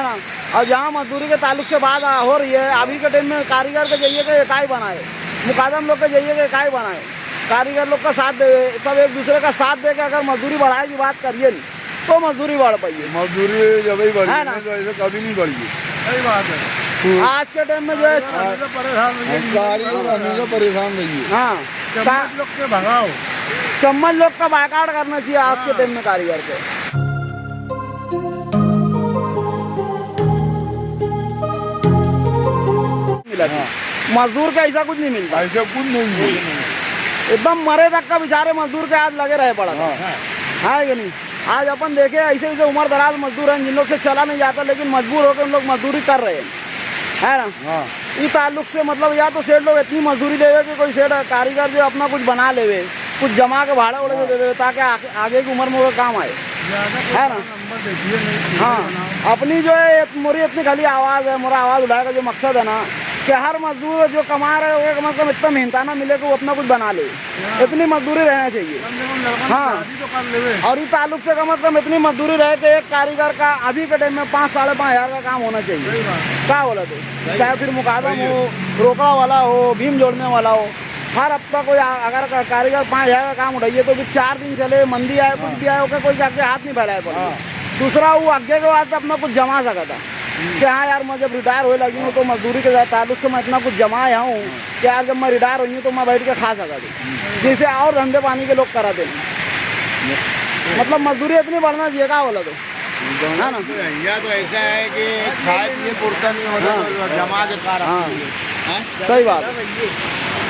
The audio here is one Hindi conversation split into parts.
ना। और जहाँ मजदूरी के ताल्लुक से बात हो रही है, अभी के टाइम में कारीगर के जाइए के इकाई बनाए, मुकादम लोग के जाइए के इकाई बनाए, कारीगर लोग का साथ दे, सब एक दूसरे का साथ दे के अगर मजदूरी बढ़ाए की बात करिए तो मजदूरी बढ़ पाइए। आज के टाइम में जो है कारीगर परेशान रहिए। हाँ, चम्मच लोग के भगाओ, चम्मच लोग का बायकाट करना चाहिए आज के टाइम में कारीगर के। मजदूर का ऐसा कुछ नहीं मिलता, ऐसा कुछ नहीं एकदम मरे तक का बेचारे मजदूर के आज लगे रहे पड़ा है कि नहीं। आज अपन देखे ऐसे ऐसे उम्र दराज मजदूर हैं जिन लोग से चला नहीं जाता, लेकिन मजबूर होकर उन लोग मजदूरी कर रहे हैं, है ना। इस ताल्लुक से मतलब या तो सेठ लोग इतनी मजदूरी देवे कि कोई सेठ कारीगर जो अपना कुछ बना लेवे, कुछ जमा के भाड़े उड़े दे देवे ताकि आगे की उम्र में वो काम आए, है ना। हाँ, अपनी जो है मोरी इतनी खाली आवाज़ है, मोरा आवाज़ उठाए का जो मकसद है ना कि हर मजदूर जो कमा रहे हो कम से कम इतना मेहनताना मिले कि वो अपना कुछ बना ले, इतनी मजदूरी रहना चाहिए। हाँ, और इस ताल्लुक से कम से कम इतनी मजदूरी रहे कि एक कारीगर का अभी के टाइम में 5-5.5 हज़ार का काम होना चाहिए। क्या बोला तो, चाहे फिर मुकादम हो, रोकड़ा वाला हो, भीम जोड़ने वाला हो, हर हफ्ता कोई अगर कारीगर 5 हज़ार का काम उठाइए तो फिर 4 दिन चले, मंदी आए, कुछ भी आए, ओके कोई जाके हाथ नहीं फैलाए पड़े। दूसरा वो आगे के बाद अपना कुछ जमा सका था कि हाँ यार मैं जब रिटायर होने लगी हूँ तो मजदूरी के ताल्लुक से मैं इतना कुछ जमा आया हूँ कि यार जब मैं रिटायर हुई हूँ तो मैं बैठ के खा सका थी, जिसे और धंधे पानी के लोग कराते हैं। मतलब मजदूरी इतनी बढ़ना चाहिए। क्या बोला तो, है ना। तो ऐसा है कि खाए पिए पुरता नहीं होता, जमा के कारण। सही बात,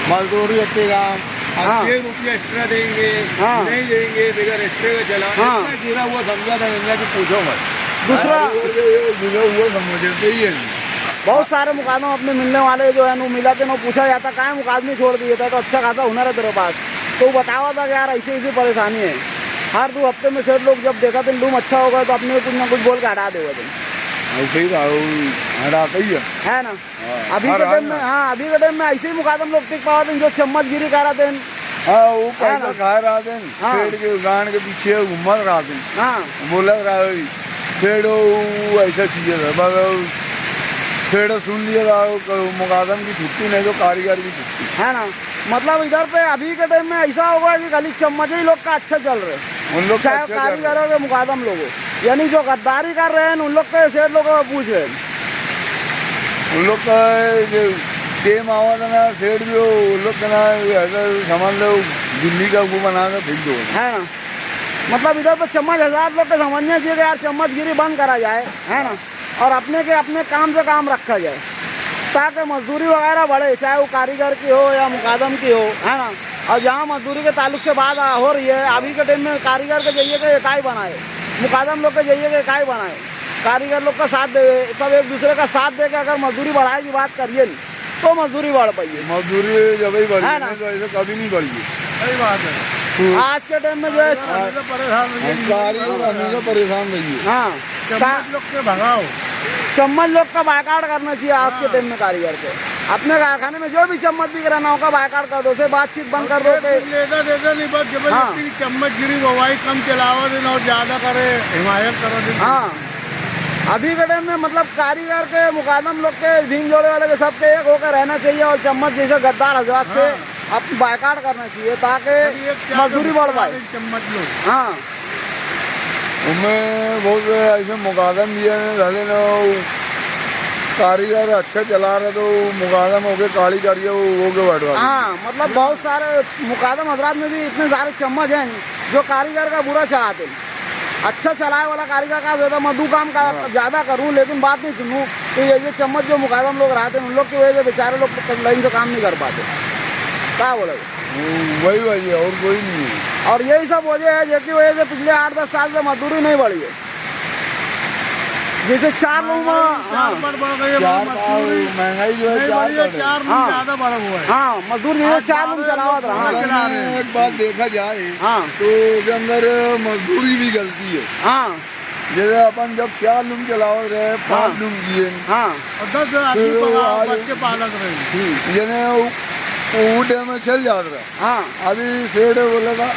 मजदूरी इतनी ₹1 एक्स्ट्रा देंगे, नहीं देंगे, बगैर एक्स्ट्रा का चला गिरा हुआ समझा था कि पूछो मत। दूसरा गिरा हुआ समझते ही है। बहुत सारे मुकादम अपने मिलने वाले जो है वो मिला थे, पूछा जाता क्या मुकादमे छोड़ दिए था तो अच्छा खासा हुनर है तेरे पास, तो वो बतावा था कि यार ऐसी ऐसी परेशानी है। हर 2 हफ्ते में सेठ लोग जब देखा तो लूम अच्छा होगा तो अपने कुछ ना कुछ बोल के हटा देगा तुम, ऐसे ही हटाता ही है ना। अभी के टाइम में, हाँ अभी के टाइम में ऐसे ही मुकादम लोग टिक पाते हैं जो चम्मचगिरी करा दें। हाँ, वो पैसा खा रहा थे, पेड़ के गांड के पीछे घूमत रहा थे। हाँ, बोला रहा पेड़ ऐसा चीज़ था, पेड़ सुन लिया था मुकादम की छुट्टी नहीं तो कारीगर की छुट्टी, है ना। मतलब इधर पे अभी के टाइम में ऐसा होगा कि खाली चम्मच ही लोग का अच्छा चल रहे हैं, उन लोग चाहे कारीगरों के मुकादम लोगों, यानी जो गद्दारी कर रहे हैं उन लोग के सेठ लोगों को पूछ रहे हैं। उन लोग का गेम आवा था ना, सेठ भी उन लोग का ना ऐसा समझ लो दिल्ली का वो बना कर भेज दो, है ना। मतलब इधर पे चम्मच हजार लोग के समझना चाहिए कि यार चम्मचगिरी बंद करा जाए, है ना, और अपने काम से काम रखा जाए ताकि मजदूरी वगैरह बढ़े, चाहे वो कारीगर की हो या मुकादम की हो, है ना। और जहाँ मजदूरी के ताल्लुक से बात हो रही है, अभी के टाइम में कारीगर के जाइए के इकाई बनाए, मुकादम लोग के जाइए के इकाई बनाए, कारीगर लोग का साथ दे, सब एक दूसरे का साथ दे के अगर मजदूरी बढ़ाए की बात करिए तो मजदूरी बढ़ पाइए। मजदूरी जब ही बढ़ी है तो ऐसे कभी नहीं बढ़ी। सही बात है। आज के टाइम में जो है परेशान रहिए। हाँ, चम्मच लोग के भगाओ, चम्मच लोग का बायकाट करना चाहिए आज के टाइम में कारीगर को। अपने कारखाने में जो भी चम्मच दिख रहा ना उसका बायकाट कर दो, से बातचीत बंद कर दो। चम्मच गिरी गवाही कम चलाओ दिन और ज्यादा करे, हिमायत करो दिन। हाँ, अभी के टाइम में मतलब कारीगर के मुकादम लोग के भीम जोड़े वाले के सबके एक होकर रहना चाहिए और चम्मच जैसे गद्दार हजरात से अब बायकाट करना चाहिए ताकि मजदूरी बढ़ पाए। चम्मच लोग, हाँ, उनमें बहुत ऐसे मुकादम दिए हैं, कारीगर अच्छा चला रहे तो मुकादम हो गए, काली करिए वो के बैठवा। हाँ, मतलब बहुत सारे मुकादम हजरात में भी इतने सारे चम्मच हैं जो कारीगर का बुरा चलाते हैं। अच्छा चलाए वाला कारीगर का होता मधु काम का ज़्यादा करूँ लेकिन बात नहीं सुनूँ तो ये चम्मच जो मुकादम लोग रहते हैं उन लोग की वजह से बेचारे लोग लाइन से काम नहीं कर पाते। क्या बोला वही वही और कोई नहीं है। और यही सब वजह है जिसकी वजह से पिछले 8-10 साल से मजदूरी नहीं बढ़ी है। जैसे 4 लोग महंगाई जो है 4 ज़्यादा बढ़ा हुआ है। हाँ, मजदूर जैसे 4 लोग चलावत रहा। एक बात देखा जाए हाँ तो उसके अंदर मजदूरी भी गलती है। हाँ, जैसे अपन जब 4 लूम चलावत रहे, 5 लूम किए, हाँ, और 10 बच्चे पालक रहे, जने में चल जाता रहा। हाँ, अभी सेठ बोला था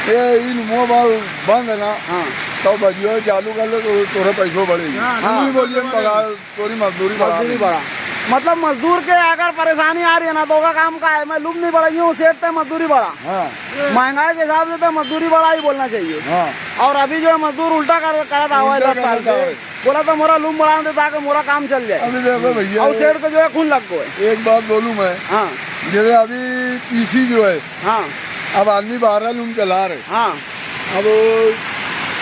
ये इन मोबाइल बंद है ना हाँ तो बजियो चालू कर लो तो थोड़े पैसों बढ़ेगी नहीं बोलिए पगार थोड़ी मजदूरी मजदूरी बढ़ा मतलब मजदूर के अगर परेशानी आ रही है ना तो का काम का है मैं लूप नहीं बढ़ाई हूँ सेठ तो मजदूरी बढ़ा महंगाई के हिसाब से तो मजदूरी बढ़ा ही बोलना चाहिए। और अभी जो है मजदूर उल्टा करा हुआ है 10 साल से बोला तो मोरा लूम बढ़ा दे ताकि मोरा काम चल जाए। अभी देखो भैया और सेठ को जो है खून लग गए। एक बात बोलूं मैं हाँ जैसे अभी पीसी जो है हाँ अब आदमी 12 लूम चला रहे हाँ अब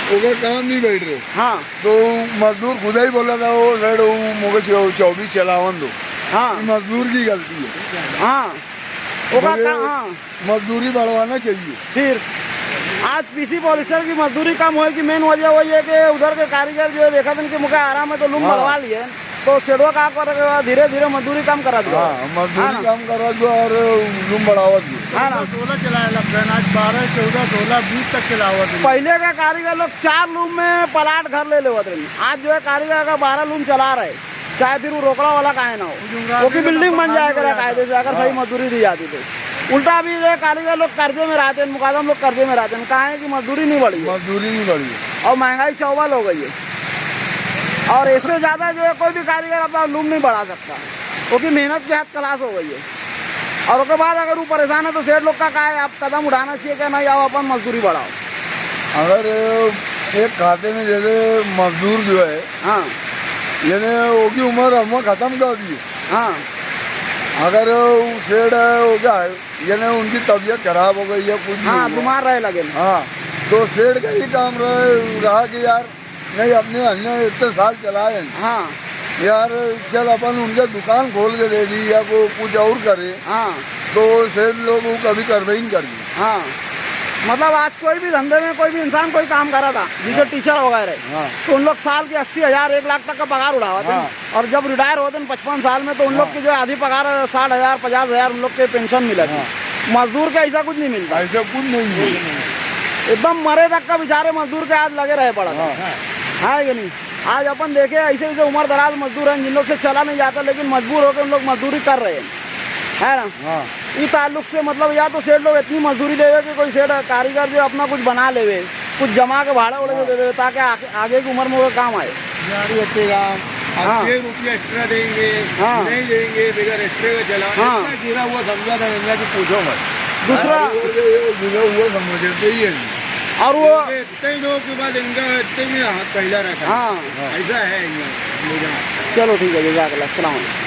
ओके काम नहीं बैठ रहे हाँ तो मजदूर खुद ही बोला था वो रेड मुझे 24 चलावन दो। हाँ मजदूर की गलती है। हाँ हाँ मजदूरी बढ़वाना चाहिए। फिर आज पीसी पॉलिस्टर की मजदूरी कम होगी मेन वजह वही है कि उधर के कारीगर जो है देखा था कि मुझे आराम है तो लूम बढ़वा लिए तो शेडवा का कर धीरे धीरे मजदूरी कम करा दो। मजदूरी कम करा दो और लूम बढ़ावा दो। हाँ ना 16 चलाए लग गए आज 12, 14, 16, 20 तक चलावत है। पहले का कारीगर लोग 4 लूम में प्लाट घर ले लेवत रहे। आज जो है कारीगर का 12 लूम चला रहे चाहे फिर वो रोकड़ा वाला काहे ना हो क्योंकि बिल्डिंग बन जाए करा कायदे से अगर सही मजदूरी दी जाती तो। उल्टा भी जो है कारीगर लोग कर्जे में रहते हैं मुकादम लोग कर्जे में रहते हैं कहा है कि मजदूरी नहीं बढ़ी मजदूरी नहीं बढ़ी और महंगाई चौबल हो गई है और इससे ज़्यादा जो है कोई भी कारीगर अपना लूम नहीं बढ़ा सकता क्योंकि मेहनत की हद क्लास हो गई है। और उसके बाद अगर वो परेशान है तो सेठ लोग का है आप कदम उठाना चाहिए कि नहीं आप अपन मजदूरी बढ़ाओ। अगर एक खाते में जैसे मजदूर जो है हाँ यानी उसकी उम्र हम ख़त्म कर दी हाँ अगर सेठ हो गया है यानी उनकी तबीयत खराब हो गई है कुछ हाँ बीमार रहे लगे हाँ तो सेठ का ही काम रहा कि यार नहीं अपने अन्य इतने साल चलाए हाँ यार चल अपन उनके दुकान खोल के दे दी या वो कुछ और करे हाँ तो सेठ लोग वो कभी करवे ही नहीं कर दी। हाँ मतलब आज कोई भी धंधे में कोई भी इंसान कोई काम करा था जैसे टीचर वगैरह तो उन लोग साल के 80,000 1 लाख तक का पगार उड़ावा थे और जब रिटायर होते हैं 55 साल में तो उन लोग की जो आधी पगार 60,000 50,000 उन लोग के पेंशन मिला था। मजदूर का ऐसा कुछ नहीं मिलता ऐसा कुछ नहीं एकदम मरे तक का बेचारे मजदूर के आज लगे रहे पड़ा है कि नहीं। आज अपन देखे ऐसे ऐसे उम्र दराज मजदूर हैं जिन लोग से चला नहीं जाता लेकिन मजबूर होकर उन लोग मजदूरी कर रहे हैं है ना। इस ताल्लुक से मतलब या तो सेठ लोग इतनी मजदूरी देवे कि कोई सेठ कारीगर जो अपना कुछ बना लेवे कुछ जमा के भाड़ा उड़े दे देवे ताकि आगे की उम्र में वो काम आए। रुपया एक्स्ट्रा देंगे नहीं देंगे बगैर एक्स्ट्रा का चला गिरा हुआ समझा था कि पूछो मत दूसरा वो समझते ही है और वो कई लोगों के बाद इनका इतने में हाथ पहला रखा। हाँ ऐसा है चलो ठीक है जज़ाकल्लाह अस्सलाम वालेकुम।